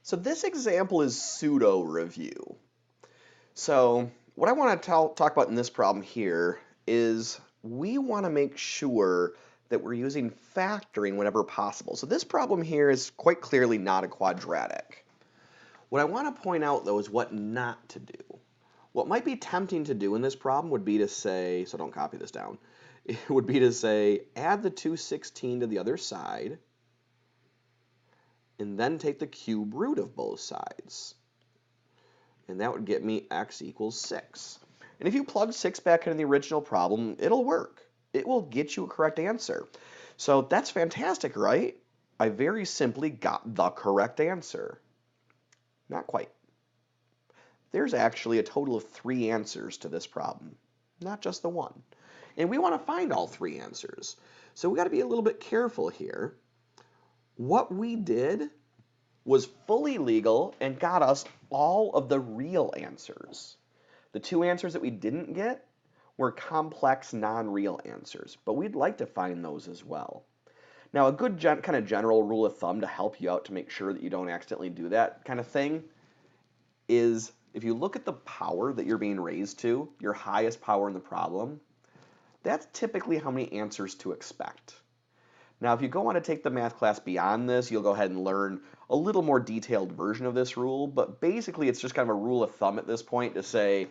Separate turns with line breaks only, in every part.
So this example is pseudo review. So what I want to talk about in this problem here is we want to make sure that we're using factoring whenever possible. So this problem here is quite clearly not a quadratic. What I want to point out though is what not to do. What might be tempting to do in this problem would be to say, so don't copy this down, it would be to say add the 216 to the other side and then take the cube root of both sides. And that would get me x equals 6. And if you plug 6 back into the original problem, it'll work. It will get you a correct answer. So that's fantastic, right? I very simply got the correct answer. Not quite. There's actually a total of 3 answers to this problem, not just the one. And we want to find all 3 answers. So we got to be a little bit careful here. What we did was fully legal and got us all of the real answers. The 2 answers that we didn't get were complex, non-real answers, but we'd like to find those as well. Now, a good kind of general rule of thumb to help you out to make sure that you don't accidentally do that kind of thing is if you look at the power that you're being raised to, your highest power in the problem, that's typically how many answers to expect. Now, if you go on to take the math class beyond this, you'll go ahead and learn a little more detailed version of this rule, but basically it's just kind of a rule of thumb at this point to say,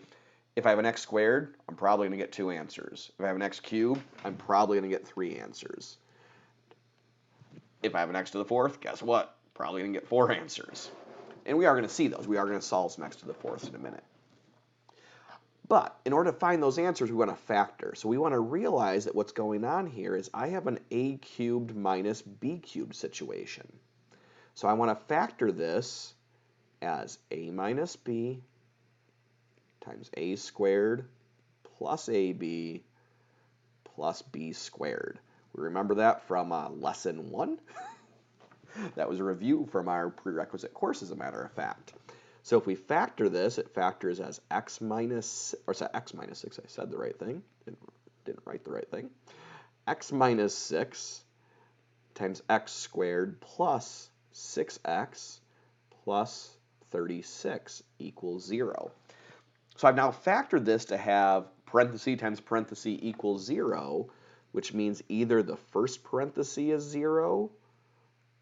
if I have an x squared, I'm probably going to get 2 answers. If I have an x cubed, I'm probably going to get 3 answers. If I have an x to the 4th, guess what? Probably going to get 4 answers. And we are going to see those. We are going to solve some x to the 4th in a minute. But in order to find those answers, we want to factor. So we want to realize that what's going on here is I have an a cubed minus b cubed situation. So I want to factor this as a minus b times a squared plus ab plus b squared. We remember that from lesson 1? That was a review from our prerequisite course, as a matter of fact. So if we factor this, it factors as x minus 6. I said the right thing. Didn't write the right thing. X minus 6 times x squared plus 6x plus 36 equals 0. So I've now factored this to have parenthesis times parenthesis equals 0, which means either the first parenthesis is 0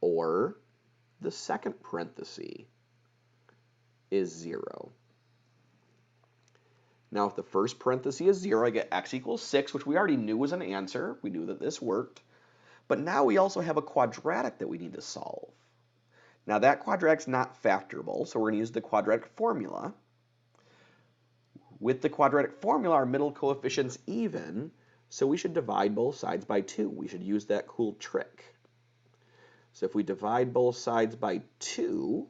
or the second parenthesis is 0. Now, if the first parenthesis is 0, I get x equals 6, which we already knew was an answer. We knew that this worked. But now we also have a quadratic that we need to solve. Now, that quadratic's not factorable, so we're going to use the quadratic formula. With the quadratic formula, our middle coefficient's even, so we should divide both sides by 2. We should use that cool trick. So if we divide both sides by 2,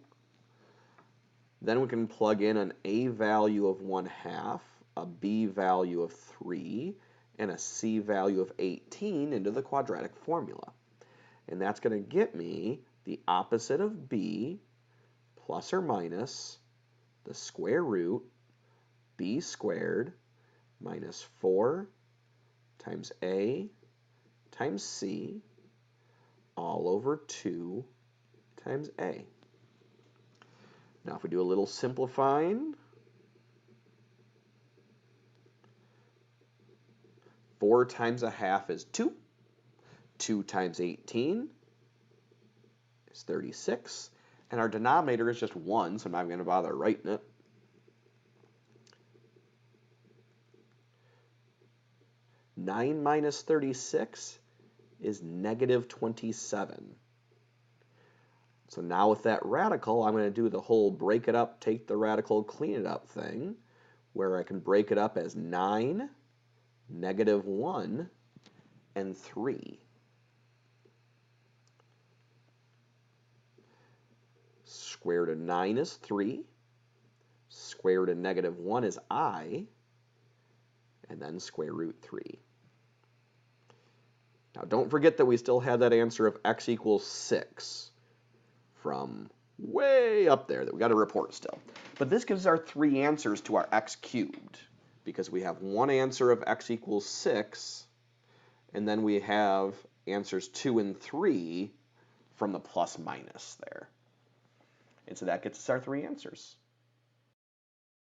then we can plug in an a value of 1/2, a b value of 3, and a c value of 18 into the quadratic formula. And that's going to get me the opposite of b plus or minus the square root b squared minus 4 times a times c all over 2 times a. Now if we do a little simplifying, 4 times 1/2 is 2. 2 times 18 is 36. And our denominator is just 1, so I'm not going to bother writing it. Nine minus 36 is negative 27. So now with that radical, I'm going to do the whole break it up, take the radical, clean it up thing, where I can break it up as 9, negative 1, and 3. Square root of 9 is 3. Square root of negative 1 is I. And then square root 3. Now don't forget that we still have that answer of x equals 6 from way up there that we got to report still. But this gives our 3 answers to our x cubed, because we have one answer of x equals 6, and then we have answers 2 and 3 from the plus minus there. And so that gets us our three answers.